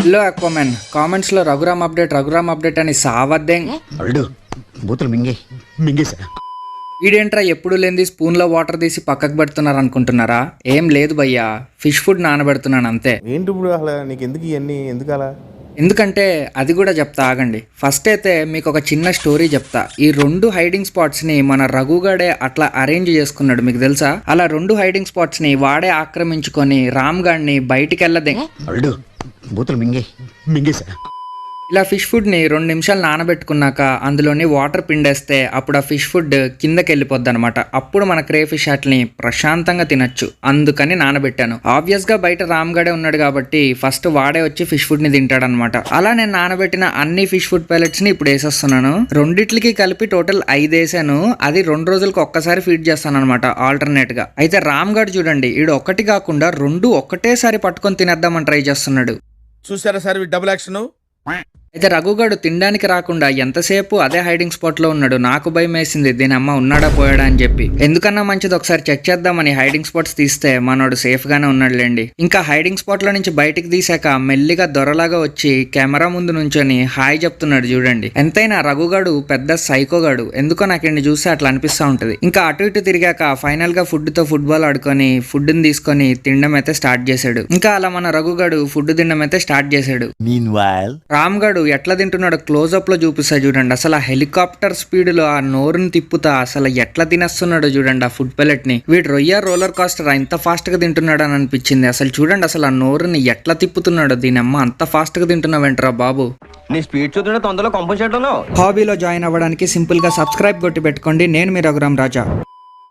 Hello అక్వామెన్, comments లో Raghuram update అని సావద్దేం. అల్లుడు బూతులు మింగేసా. వీడేంట్రా ఎప్పుడు లేనిది స్పూన్ లో వాటర్ తీసి పక్కకు పెడుతున్నారు అనుకుంటున్నారా? ఏం లేదు భయ్యా, ఫిష్ ఫుడ్ నానబెడుతున్నాను అంతే. ఏంటి ఇప్పుడు అసలు నీకు ఎందుకు ఇవన్నీ ఎందుకు అలా? ఎందుకంటే అది కూడా చెప్తా ఆగండి. ఫస్ట్ అయితే మీకు ఒక చిన్న స్టోరీ చెప్తా. ఈ 2 హైడింగ్ స్పాట్స్ ని మన రఘుగాడే అట్లా అరేంజ్ చేసుకున్నాడు, మీకు తెలుసా? అలా 2 హైడింగ్ స్పాట్స్ ని వాడే ఆక్రమించుకొని రామ్ గాడిని బయటికి వెళ్ళదే. అల్లుడు బూతులు మింగేసా. ఇలా ఫిష్ ఫుడ్ని 2 నిమిషాలు నానబెట్టుకున్నాక అందులోని వాటర్ పిండేస్తే అప్పుడు ఆ ఫిష్ ఫుడ్ కిందకి వెళ్ళిపోద్ది అనమాట. అప్పుడు మన క్రే ఫిష్ వాటిని ప్రశాంతంగా తినొచ్చు. అందుకని నానబెట్టాను. ఆబ్వియస్ గా బయట రామ్గడే ఉన్నాడు కాబట్టి ఫస్ట్ వాడే వచ్చి ఫిష్ ఫుడ్ ని తింటాడనమాట. అలా నేను నానబెట్టిన అన్ని ఫిష్ ఫుడ్ ప్యాలెట్స్ ని ఇప్పుడు వేసేస్తున్నాను. రెండిట్లకి కలిపి టోటల్ 5 వేసాను. అది 2 రోజులకు ఒక్కసారి ఫీడ్ చేస్తాను అనమాట, ఆల్టర్నేట్ గా. అయితే రామ్ గడ్ చూడండి, ఈడు ఒకటి కాకుండా 2 ఒక్కటేసారి పట్టుకొని తినేద్దామని ట్రై చేస్తున్నాడు. చూసారా సార్ డబుల్ యాక్షన్. అయితే రఘుగాడు తినడానికి రాకుండా ఎంతసేపు అదే హైడింగ్ స్పాట్ లో ఉన్నాడు. నాకు భయం వేసింది, దీని అమ్మ ఉన్నాడా పోయాడా అని చెప్పి. ఎందుకన్నా మంచిది ఒకసారి చెక్ చేద్దామని హైడింగ్ స్పాట్స్ తీస్తే మనోడు సేఫ్ గానే ఉన్నాడులేండి. ఇంకా హైడింగ్ స్పాట్ లో నుంచి బయటికి తీసాక మెల్లిగా దొరలాగా వచ్చి కెమెరా ముందు నుంచొని హాయ్ చెప్తున్నాడు చూడండి. ఎంతైనా రఘుగాడు పెద్ద సైకోగాడు. ఎందుకో నాకు ఇన్ని చూస్తే అట్లా అనిపిస్తా ఉంటది. ఇంకా అటు ఇటు తిరిగాక ఫైనల్ గా ఫుడ్ తో ఫుట్బాల్ ఆడుకొని ఫుడ్ ని తీసుకొని తినడం అయితే స్టార్ట్ చేశాడు. ఇంకా అలా మన రఘుగాడు ఫుడ్ తినడం అయితే స్టార్ట్ చేశాడు. రామ్ గాడు ఎట్లా తింటున్నాడో క్లోజ్అప్ లో చూపిస్తా చూడండి. అసలు ఆ హెలికాప్టర్ స్పీడ్ లో ఆ నోరుని తిప్పుతా అసలు ఎట్లా తినేస్తున్నాడో చూడండి ఆ ఫుడ్ పెలెట్ ని. వీడు రొయ్య రోలర్ కాస్టర్ ఇంత ఫాస్ట్ గా తింటున్నాడు అని అనిపించింది. అసలు చూడండి అసలు ఆ నోరుని ఎట్లా తిప్పుతున్నాడో. దీని అమ్మ అంత ఫాస్ట్ గా తింటున్నావేంట్రా బాబు. నీ స్పీడ్ చూస్తుంటే తొందరలో కంపోజ్ చేయడంలో హాబీలో జాయిన్ అవ్వడానికి సింపుల్ గా సబ్స్క్రైబ్ కొట్టి పెట్టుకోండి. నేను మీ రఘురామ్ రాజా.